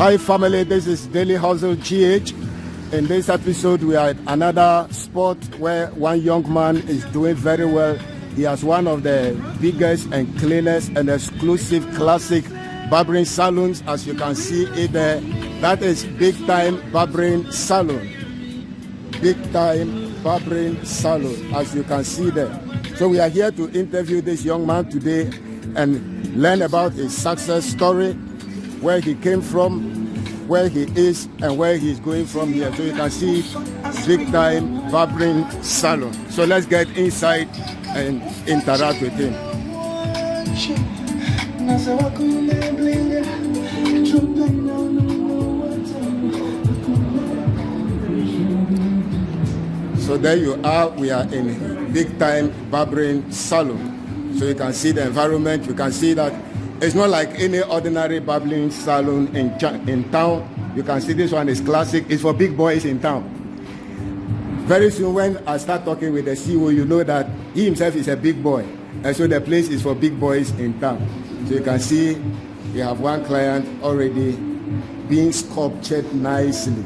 Hi family, this is Daily Hustle GH. In this episode we are at another spot where one young man is doing very well. He has one of the biggest and cleanest and exclusive classic barbering salons, as you can see it there. That is Big Time Barbering Salon. Big Time Barbering Salon, as you can see there. So we are here to interview this young man today and learn about his success story, where he came from, where he is, and where he's going from here. So you can see Big Time Barbering Salon. So let's get inside and interact with him. So there you are, we are in Big Time Barbering Salon. So you can see the environment, you can see that it's not like any ordinary barbering salon in town. You can see this one is classic, it's for big boys in town. Very soon when I start talking with the CEO, you know that he himself is a big boy. And so the place is for big boys in town. So you can see we have one client already being sculptured nicely.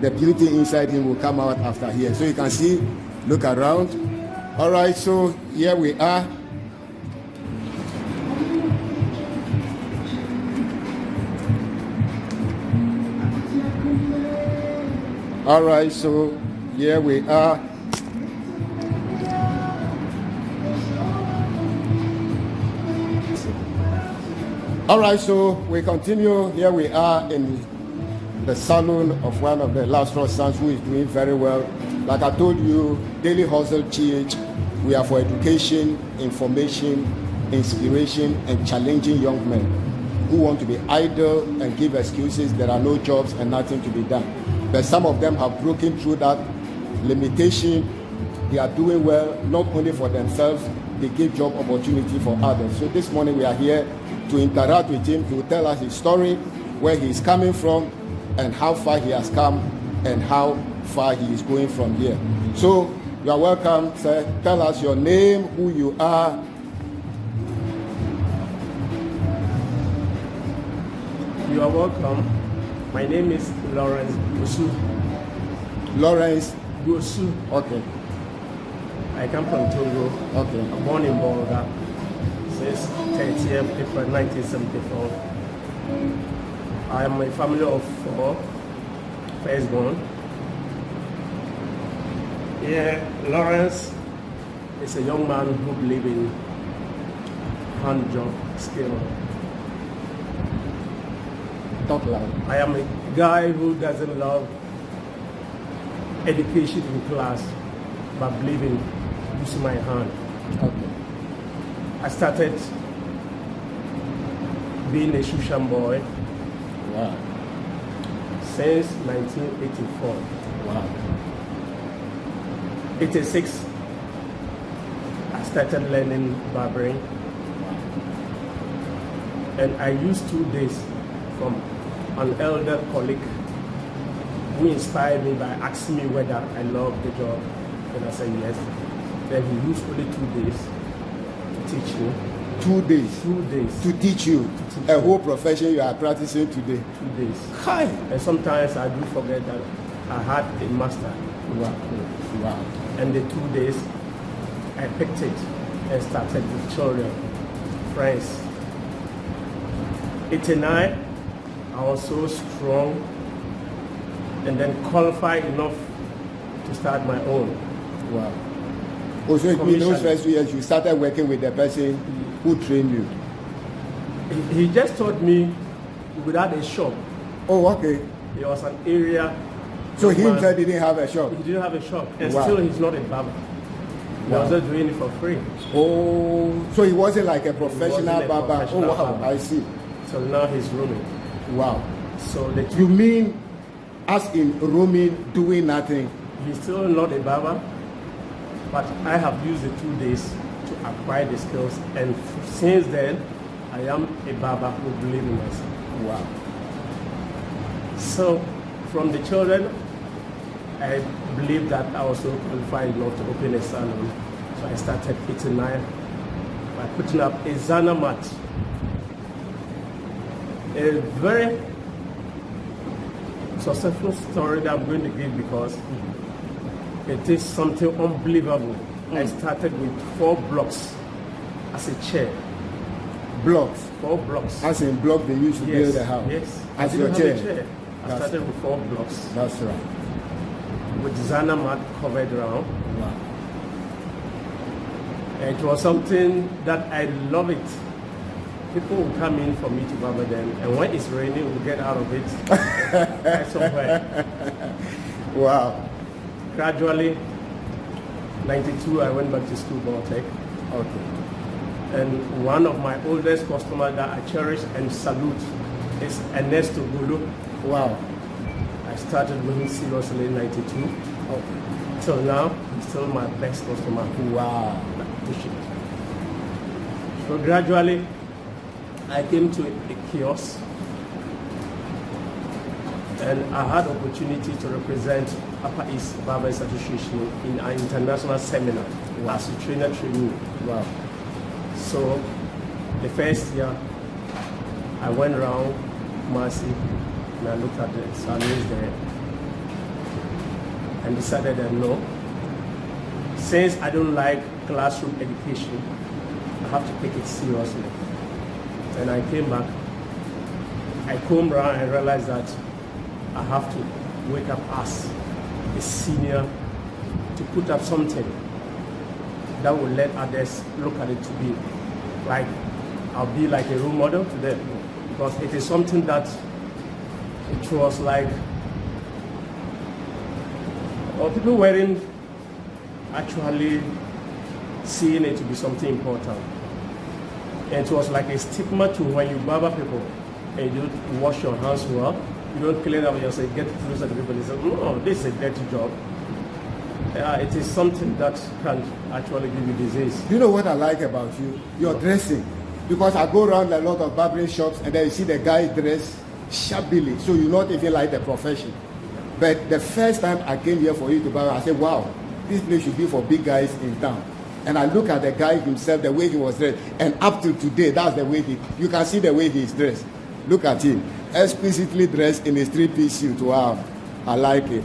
The beauty inside him will come out after here. So you can see, look around. All right, so here we are. All right, so here we are. All right, so we continue. Here we are in the salon of one of the last sons who is doing very well. Like I told you, Daily Hustle GH, we are for education, information, inspiration, and challenging young men who want to be idle and give excuses. There are no jobs and nothing to be done. But some of them have broken through that limitation. They are doing well, not only for themselves, they give job opportunity for others. So this morning we are here to interact with him. He will tell us his story, where he is coming from, and how far he has come, and how far he is going from here. So you are welcome, sir. Tell us your name, who you are. You are welcome. My name is Lawrence Bosuh. Lawrence Bosuh. Okay. I come from Togo. Okay. I'm born in Bolgatanga since 30th April 1974. I am a family of 4, firstborn. Yeah, Lawrence is a young man who believes in hand job skill. Talk loud. I am a guy who doesn't love education in class, but believe in using my hand. Okay. I started being a Shushan boy. Wow. Since 1984. Wow. 86, I started learning barbering. And I used 2 days from an elder colleague who inspired me by asking me whether I loved the job. And I said yes. Then he used only 2 days to teach me. 2 days? 2 days. To teach you a whole profession you are practicing today? 2 days. Hi. And sometimes I do forget that I had a master. Wow. Wow. And the 2 days, I picked it and started with children, friends. 89, I was so strong and then qualified enough to start my own. Wow. Also, in those first 2 years, you started working with the person who trained you? He just taught me without a shop. Oh, okay. There was an area. So he himself didn't have a shop? He didn't have a shop. And wow. Still, he's not a barber. He was just doing it for free. Oh, so he wasn't like a professional barber. Oh, wow, barber. I see. So now he's roaming. Wow. So you mean as in roaming, doing nothing? He's still not a barber, but I have used the 2 days to acquire the skills, and since then, I am a barber who believes in myself. Wow. So, from the children, I believe that I was so qualified not to open a salon. So I started 89 by putting up a zana mat. A very successful story that I'm going to give because it is something unbelievable. I started with 4 blocks as a chair. Blocks? 4 blocks. As in block they used to build the house? Yes. As I your didn't have chair? a chair. I started with 4 blocks. That's right. With zana mat covered around. Wow. It was something that I love it. People will come in for me to barber them, and when it's raining, we'll get out of it somewhere. Wow. Gradually, 92, I went back to school, Baltic. Okay. And one of my oldest customers that I cherish and salute is Ernesto Gulu. Wow. I started with him seriously in 92. Okay. Till now, he's still my best customer. Wow. So gradually, I came to a kiosk and I had opportunity to represent Upper East Barbers Association in an international seminar as a trainee. Wow. So the first year, I went around Mercy and I looked at the salons there and decided that no, since I don't like classroom education, I have to take it seriously. And I came back, I combed around and realized that I have to wake up as a senior to put up something that will let others look at it to be like, I'll be like a role model to them. Because it is something that it was like, people weren't actually seeing it to be something important. And it was like a stigma to when you barber people and you don't wash your hands well, you don't clean up yourself, get closer to people and say, no, this is a dirty job. It is something that can actually give you disease. You know what I like about you? Your dressing. Because I go around a lot of barbering shops and then you see the guy dressed shabbily, so you not even like the profession. But the first time I came here for you to barber, I said, wow, this place should be for big guys in town. And I look at the guy himself, the way he was dressed, and up to today, that's the way you can see the way he is dressed. Look at him, explicitly dressed in a 3-piece suit. Wow, I like it.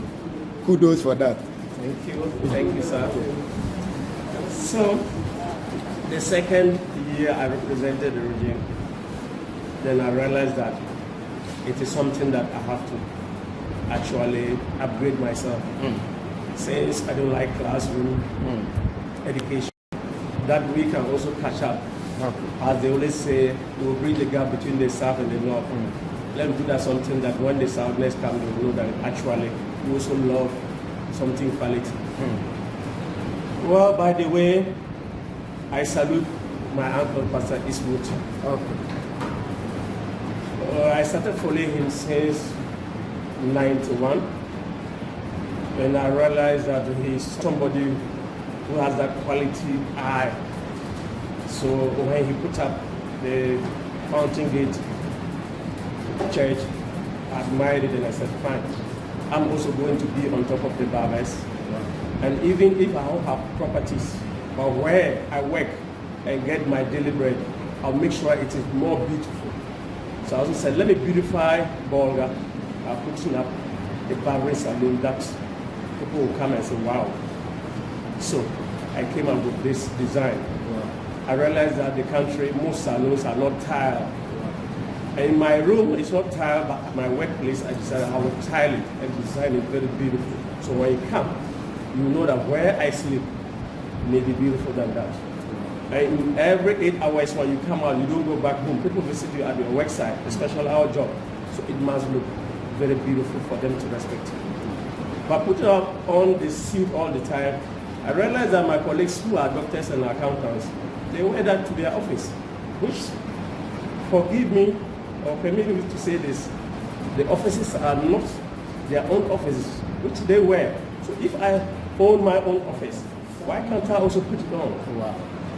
Kudos for that. Thank you, sir. So, the second year I represented the regime, then I realized that it is something that I have to actually upgrade myself. Since I don't like classroom education, that we can also catch up. As they always say, we will bridge the gap between the South and the North. Let me do that something that when the Southerners come, they will know that actually we also love something quality. Well, by the way, I salute my uncle, Pastor Eastwood. I started following him since 91, and I realized that he's somebody who has that quality eye. So when he put up the Fountain Gate Church, I admired it and I said, fine, I'm also going to be on top of the barbers. And even if I don't have properties, but where I work and get my daily bread, I'll make sure it is more beautiful. So I also said, let me beautify Bolga. I'm putting up a barbering salon that people will come and say, wow. So I came up with this design. I realized that the country, most salons are not tiled. And in my room, it's not tiled, but at my workplace, I decided I will tile it and design it very beautiful. So when you come, you know that where I sleep may be beautiful than that. And every 8 hours when you come out, you don't go back home. People visit you at your work site, especially our job. So it must look very beautiful for them to respect you. But putting on the suit all the time, I realized that my colleagues who are doctors and accountants, they wear that to their office, which, forgive me or permit me to say this, the offices are not their own offices, which they wear. So if I own my own office, why can't I also put it on? Wow.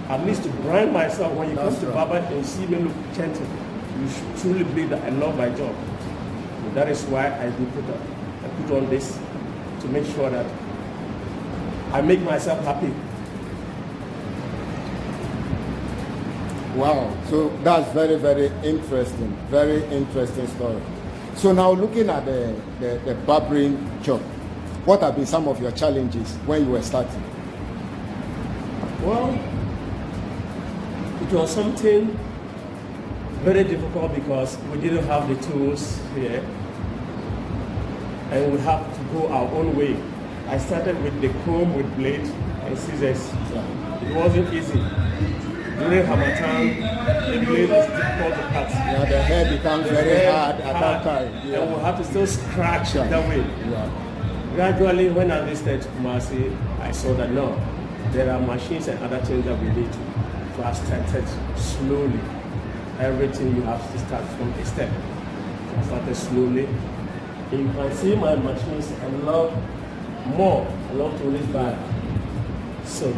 At least to brand myself when you come to barber and you see me look gentle, you should truly believe that I love my job. And that is why I do put on this to make sure that I make myself happy. Wow, so that's very, very interesting story. So now looking at the barbering job, what have been some of your challenges when you were starting? Well, it was something very difficult because we didn't have the tools here and we had to go our own way. I started with the comb with blade and scissors. It wasn't easy. During Harmattan, the blade is difficult to cut. Yeah, the hair becomes very hard at that time. Yeah. And we have to still scratch that way. Yeah. Gradually, when I visited Kumasi, I saw that no, there are machines and other things that we need to. So I started slowly. Everything you have to start from a step. So I started slowly. And you can see my machines. I love more. I love to live by. So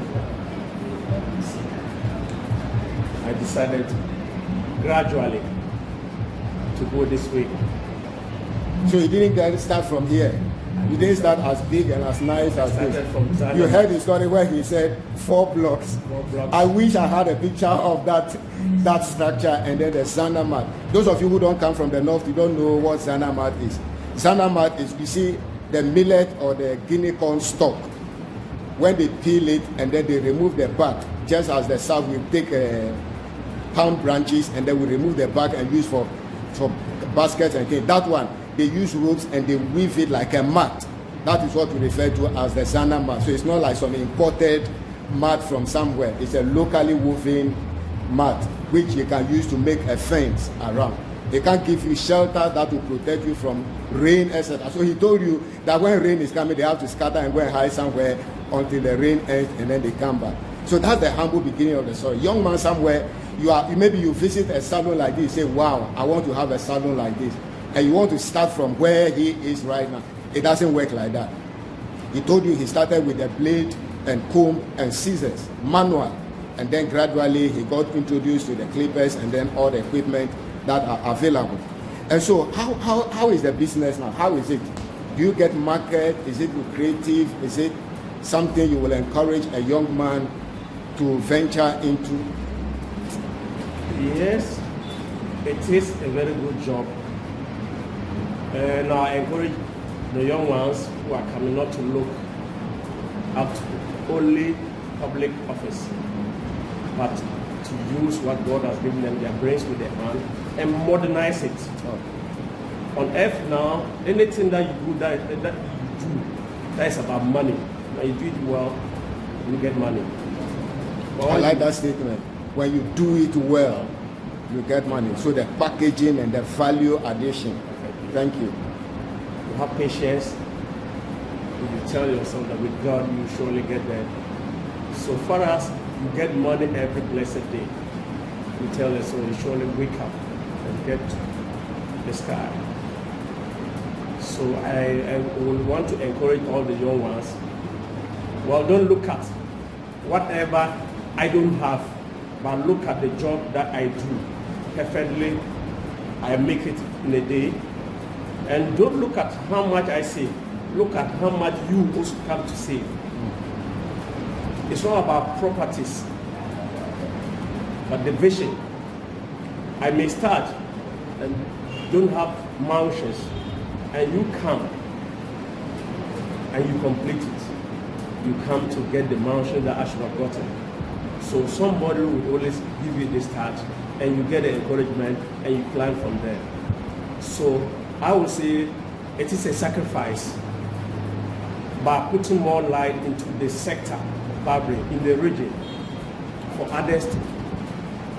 I decided gradually to go this way. So you didn't start from here. You didn't start as big and as nice as this. From Zana. You heard the story where he said 4 blocks. 4 blocks. I wish I had a picture of that structure and then the zana mat. Those of you who don't come from the north, you don't know what zana mat is. Zana mat is, you see, the millet or the guinea corn stalk. When they peel it and then they remove the bark, just as the south will take palm branches and then we remove the bark and use for baskets and things. That one, they use ropes and they weave it like a mat. That is what we refer to as the zana mat. So it's not like some imported mat from somewhere. It's a locally woven mat which you can use to make a fence around. They can't give you shelter that will protect you from rain, etc. So he told you that when rain is coming, they have to scatter and go and hide somewhere until the rain ends and then they come back. So that's the humble beginning of the story. Young man somewhere, maybe you visit a salon like this, you say, wow, I want to have a salon like this. And you want to start from where he is right now. It doesn't work like that. He told you he started with a blade and comb and scissors, manual. And then gradually he got introduced to the clippers and then all the equipment that are available. And so how is the business now? How is it? Do you get market? Is it lucrative? Is it something you will encourage a young man to venture into? Yes, it is a very good job. And I encourage the young ones who are coming not to look up to only public office, but to use what God has given them, their brains with their hand, and modernize it. On earth now, anything that you do that is about money. When you do it well, you get money. I like that statement. When you do it well, you get money. So the packaging and the value addition. Thank you. You have patience. You tell yourself that with God you surely get there. So far as you get money every blessed day, you tell yourself you surely wake up and get the sky. So I would want to encourage all the young ones. Well, don't look at whatever I don't have, but look at the job that I do perfectly. I make it in a day. And don't look at how much I save. Look at how much you also come to save. It's not about properties, but the vision. I may start and don't have mansions, and you come and you complete it. You come to get the mansion that I should have gotten. So somebody will always give you the start, and you get the encouragement, and you climb from there. So I would say it is a sacrifice by putting more light into the sector of barbering in the region for others to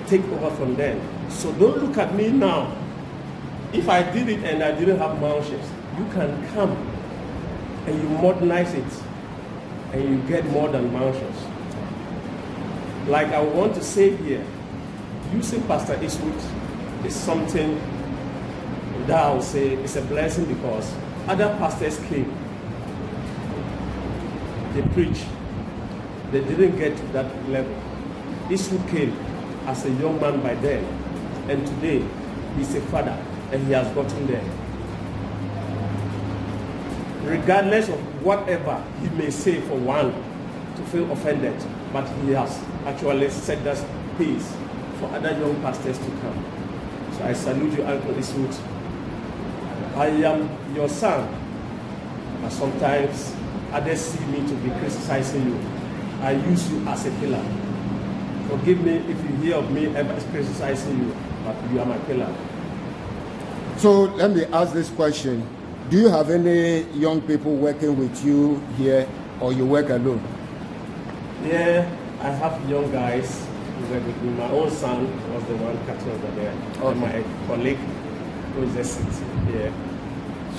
take over from them. So don't look at me now. If I did it and I didn't have mansions, you can come and you modernize it and you get more than mansions. Like I want to say here, using Pastor Eastwood is something that I would say is a blessing because other pastors came, they preached, they didn't get to that level. Eastwood came as a young man by then, and today he's a father and he has gotten there. Regardless of whatever he may say for one to feel offended, but he has actually set that pace for other young pastors to come. So I salute you, Uncle Eastwood. I am your son, but sometimes others see me to be criticizing you. I use you as a pillar. Forgive me if you hear of me ever criticizing you, but you are my pillar. So let me ask this question. Do you have any young people working with you here, or you work alone? Yeah, I have young guys who work with me. My own son was the one cutting over there. Okay. And my colleague who is a six. Yeah.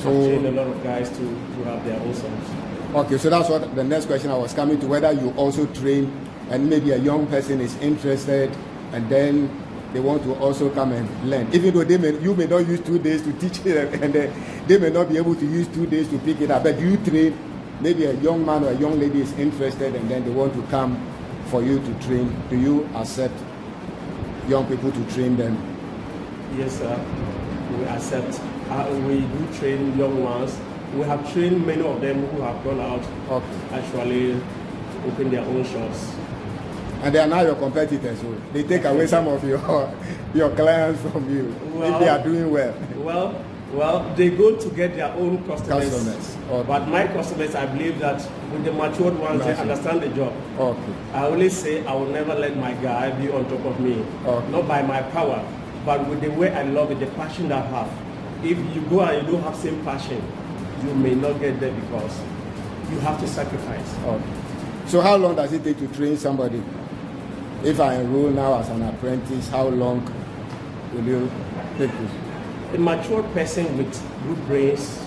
So I've trained a lot of guys to have their own sons. okay, so that's what the next question I was coming to, whether you also train and maybe a young person is interested and then they want to also come and learn. Even though you may not use 2 days to teach it and they may not be able to use 2 days to pick it up. But you train, maybe a young man or a young lady is interested and then they want to come for you to train. Do you accept young people to train them? Yes, sir. We accept. We do train young ones. We have trained many of them who have gone out actually to open their own shops. And they are now your competitors. So they take away some of your clients from you if they are doing well. Well, they go to get their own customers. Okay. But my customers, I believe that with the matured ones, they understand the job. Okay. I always say I will never let my guy be on top of me. Okay. Not by my power, but with the way I love it, the passion that I have. If you go and you don't have same passion, you may not get there because you have to sacrifice. Okay. So how long does it take to train somebody? If I enroll now as an apprentice, how long will you take this? A mature person with good brains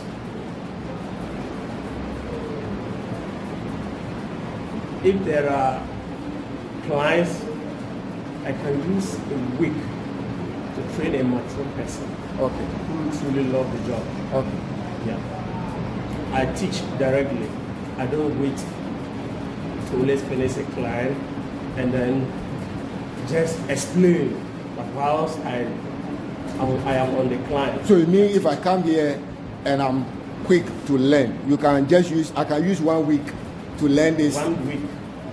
if there are clients, I can use a week to train a mature person who truly love the job. Okay. Yeah. I teach directly. I don't wait to let's finish a client and then just explain. But whilst I am on the client. So you mean if I come here and I'm quick to learn, I can use 1 week to learn this? 1 week.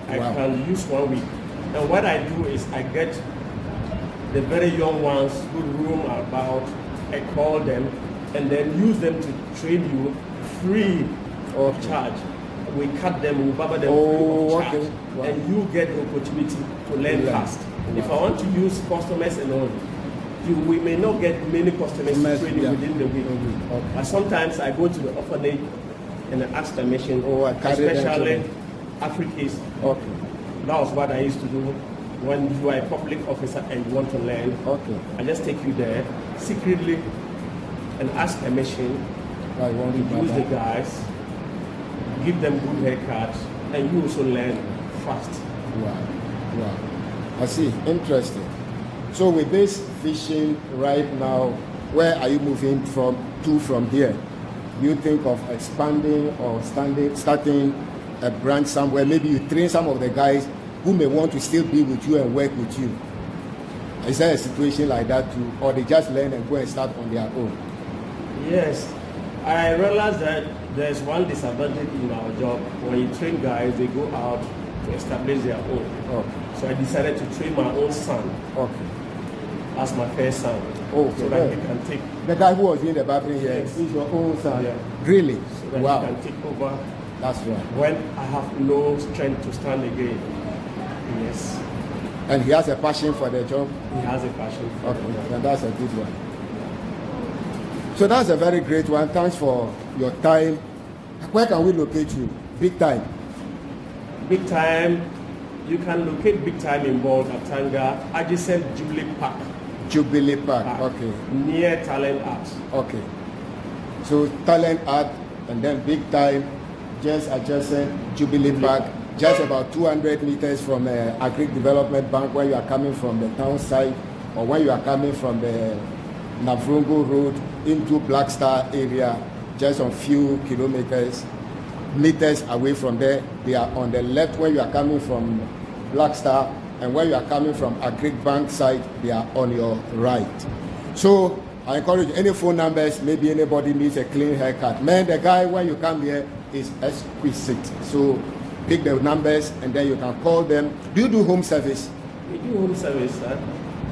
I can use 1 week. And what I do is I get the very young ones who roam about, I call them and then use them to train you free of charge. We cut them, we barber them free of charge. Wow. And you get the opportunity to learn fast. Wow. If I want to use customers alone, we may not get many customers to train you within the week. Okay. But sometimes I go to the orphanage and I ask the mission, especially Africans. Okay. That was what I used to do when you are a public officer and you want to learn. Okay. I just take you there secretly and ask permission. Use the guys, give them good haircuts, and you also learn fast. Wow. I see. Interesting. So with this fishing right now, where are you moving from here? You think of expanding or starting a branch somewhere? Maybe you train some of the guys who may want to still be with you and work with you. Is there a situation like that too? Or they just learn and go and start on their own? Yes. I realize that there's one disadvantage in our job. When you train guys, they go out to establish their own. Okay. So I decided to train my own son. Okay. As my first son. So that he can take. The guy who was doing the barbering here is your own son. Yeah. Really? So that he can take over. That's right. When I have no strength to stand again. Yes. And he has a passion for the job? He has a passion for the job. And that's a good one. So that's a very great one. Thanks for your time. Where can we locate you? Big time. Big time. You can locate Big Time in Bolgatanga, adjacent Jubilee Park. Jubilee Park. Okay. Near Talent Art. Okay. So Talent Art and then Big Time, just adjacent Jubilee Park, just about 200 meters from Agric Development Bank where you are coming from the town side, or when you are coming from the Navrongo Road into Black Star area, just a few meters away from there. They are on the left when you are coming from Black Star, and when you are coming from Agric Bank side, they are on your right. So I encourage you, any phone numbers, maybe anybody needs a clean haircut. Man, the guy when you come here is exquisite. So pick the numbers and then you can call them. Do you do home service? We do home service, sir.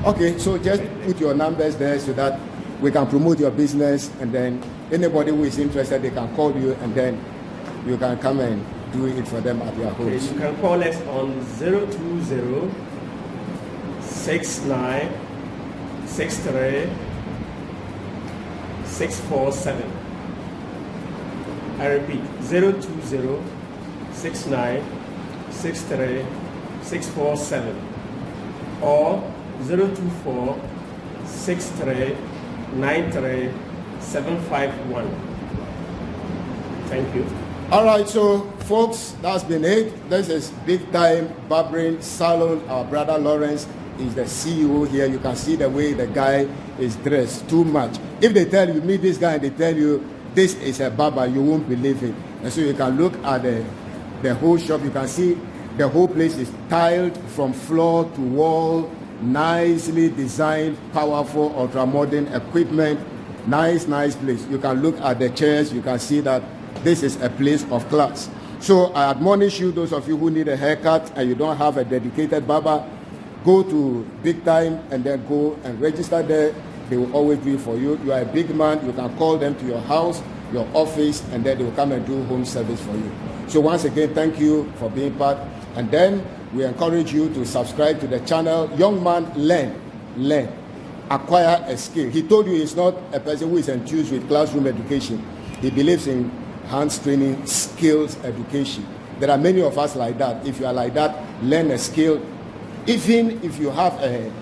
Okay, so just put your numbers there so that we can promote your business and then Anybody who is interested, they can call you and then you can come and do it for them at their homes. You can call us on 020 69 63 647. I repeat, 020 69 63 647 or 024 63 93 751. Thank you. All right, so folks, that's been it. This is Big Time Barbering Salon. Our brother Lawrence is the CEO here. You can see the way the guy is dressed too much. If they tell you, meet this guy, and they tell you this is a barber, you won't believe it. And so you can look at the whole shop. You can see the whole place is tiled from floor to wall, nicely designed, powerful, ultra-modern equipment. Nice place. You can look at the chairs. You can see that this is a place of class. So I admonish you, those of you who need a haircut and you don't have a dedicated barber, go to Big Time and then go and register there. They will always do it for you. You are a big man. You can call them to your house, your office, and then they will come and do home service for you. So once again, thank you for being part. And then we encourage you to subscribe to the channel. Young man, learn, acquire a skill. He told you he's not a person who is enthused with classroom education. He believes in hands training, skills education. There are many of us like that. If you are like that, learn a skill. Even if you have a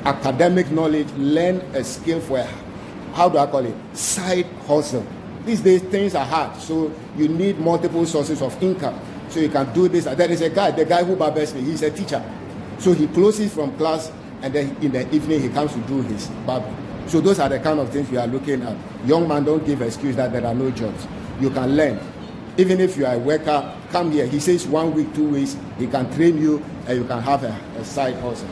academic knowledge, learn a skill for side hustle. These days things are hard, so you need multiple sources of income. So you can do this. There is a guy, the guy who barbers me, he's a teacher. So he closes from class and then in the evening he comes to do his barber. So those are the kind of things we are looking at. Young man, don't give excuse that there are no jobs. You can learn. Even if you are a worker, come here. He says 1 week, 2 weeks, he can train you and you can have a side hustle.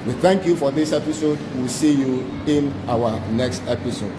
We thank you for this episode. We'll see you in our next episode.